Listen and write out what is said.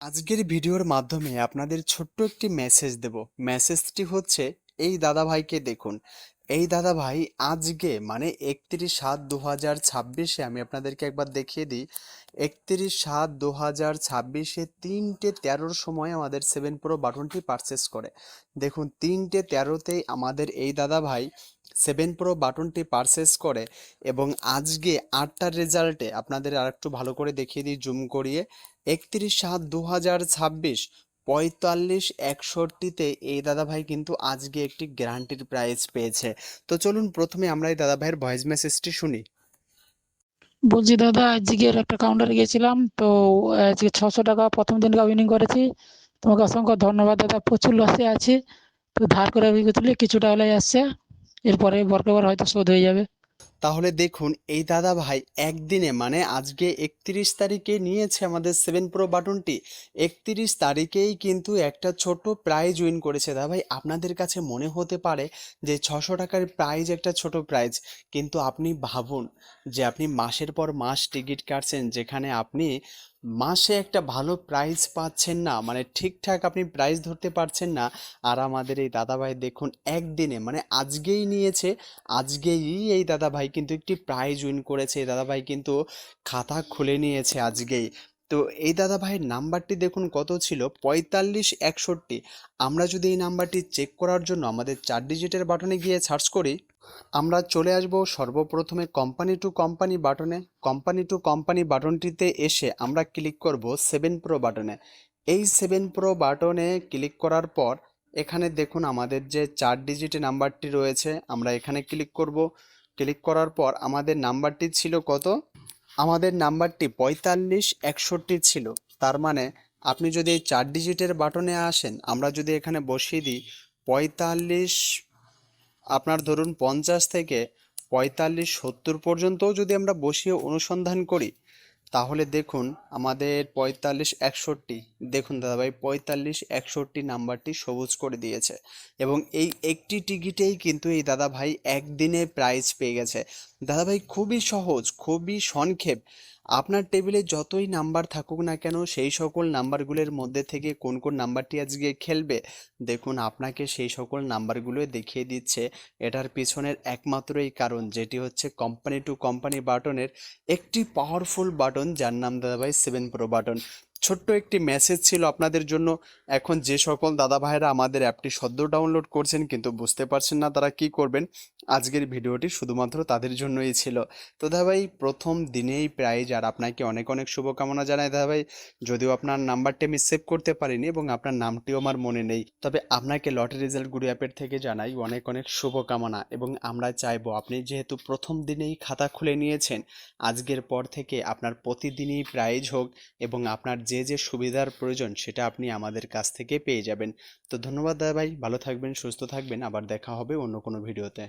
আজকের ভিডিওর মাধ্যমে আপনাদের ছোট্ট একটি মেসেজ দেব। মেসেজটি হচ্ছে, এই দাদা ভাইকে দেখুন। এই দাদা ভাই আজকে মানে 31/7/2026 আমি আপনাদেরকে একবার দেখিয়ে দিই। 31/7/2026 3:13 সময় আমাদের 7 প্রো বাটনটি পারচেস করে। দেখুন 3:13তেই আমাদের এই দাদা ভাই 7 প্রো বাটনটি পারচেস করে এবং আজকে 8টার রেজাল্টে আপনাদের আর একটু ভালো করে দেখিয়ে দিই জুম করিয়ে। 31/7/2026 4561তে এই দাদাভাই কিন্তু আজকে একটি গ্যারান্টির প্রাইজ পেয়েছে। তো চলুন প্রথমে আমরা এই দাদাভাইয়ের ভয়েস মেসেজটি শুনি। বলছি দাদা, আজকের একটা কাউন্টারে গিয়েছিলাম তো। আজকে 600 টাকা প্রথম দিনকে উইনিং করেছি। তোমাকে অসংখ্য ধন্যবাদ দাদা। প্রচুর লসে আছি, তো ধার করে বিক্রি তুলে কিছুটা হলে আসছে। এরপরে বরকবার হয়তো শোধ হয়ে যাবে। তাহলে দেখুন এই দাদা ভাই একদিনে মানে আজকে 31 তারিখে নিয়েছে আমাদের 7 প্রো বাটনটি। 31 তারিখেই কিন্তু একটা ছোট প্রাইজ উইন করেছে। দাদা ভাই আপনাদের কাছে মনে হতে পারে যে 600 টাকার প্রাইজ একটা ছোট প্রাইজ, কিন্তু আপনি ভাবুন যে আপনি মাসের পর মাস টিকিট কাটছেন, যেখানে আপনি মাসে একটা ভালো প্রাইজ পাচ্ছেন না, মানে ঠিকঠাক আপনি প্রাইস ধরতে পারছেন না। আর আমাদের এই দাদাভাই দেখুন একদিনে মানে আজকেই নিয়েছে, আজকেই এই দাদা ভাই কিন্তু একটি প্রাইজ উইন করেছে। এই দাদা ভাই কিন্তু খাতা খুলে নিয়েছে আজকেই। তো এই দাদা ভাইয়ের নাম্বারটি দেখুন কত ছিল, 4561। আমরা যদি এই নাম্বারটি চেক করার জন্য আমাদের 4 ডিজিটের বাটনে গিয়ে সার্চ করি, আমরা চলে আসব সর্বপ্রথমে কোম্পানি টু কোম্পানি বাটনে। কোম্পানি টু কোম্পানি বাটনটিতে এসে আমরা ক্লিক করব 7 প্রো বাটনে। এই 7 প্রো বাটনে ক্লিক করার পর এখানে দেখুন আমাদের যে 4 ডিজিটের নাম্বারটি রয়েছে, আমরা এখানে ক্লিক করব। ক্লিক করার পর আমাদের নাম্বারটি ছিল কত, আমাদের নাম্বারটি 4561 ছিল। তার মানে আপনি যদি এই 4 ডিজিটের বাটনে আসেন, আমরা যদি এখানে বসিয়ে দিই 45, আপনার ধরুন 50 থেকে 45 70 পর্যন্তও যদি আমরা বসিয়ে অনুসন্ধান করি, তাহলে দেখুন আমাদের 4561, দেখুন দাদাভাই 4561 নাম্বারটি সবুজ করে দিয়েছে এবং এই একটি টিকিটেই কিন্তু এই দাদাভাই একদিনে প্রাইজ পেয়ে গেছে। দাদাভাই খুবই সহজ, খুবই সংক্ষেপ। আপনার টেবিলে যতই নাম্বার থাকুক না কেন, সেই সকল নাম্বারগুলোর মধ্যে থেকে কোন কোন নাম্বারটি আজকে খেলবে, দেখুন আপনাকে সেই সকল নাম্বারগুলো দেখিয়ে দিচ্ছে। এটার পিছনের একমাত্রই কারণ, যেটি হচ্ছে কোম্পানি টু কোম্পানি বাটনের একটি পাওয়ারফুল বাটন, যার নাম দাদাভাই 7 প্রো বাটন। ছোট্ট একটি মেসেজ ছিল আপনাদের জন্য। এখন যে সকল দাদা ভাইরা আমাদের অ্যাপটি সদ্য ডাউনলোড করছেন কিন্তু বুঝতে পারছেন না তারা কি করবেন, আজকের ভিডিওটি শুধুমাত্র তাদের জন্যই ছিল। তো দাদাভাই প্রথম দিনেই প্রাইজ, আর আপনাকে অনেক অনেক শুভকামনা জানাই দাদাভাই। যদিও আপনার নাম্বারটি আমি সেভ করতে পারিনি এবং আপনার নামটিও আমার মনে নেই, তবে আপনাকে লটারি রেজাল্ট গুরু অ্যাপের থেকে জানাই অনেক অনেক শুভকামনা। এবং আমরা চাইবো আপনি যেহেতু প্রথম দিনেই খাতা খুলে নিয়েছেন, আজকের পর থেকে আপনার প্রতিদিনই প্রাইজ হোক এবং আপনার যে যে সুবিধার প্রয়োজন সেটা আপনি আমাদের কাছ থেকে পেয়ে যাবেন। তো ধন্যবাদ দাদা ভাই, ভালো থাকবেন, সুস্থ থাকবেন, আবার দেখা হবে অন্য কোনো ভিডিওতে।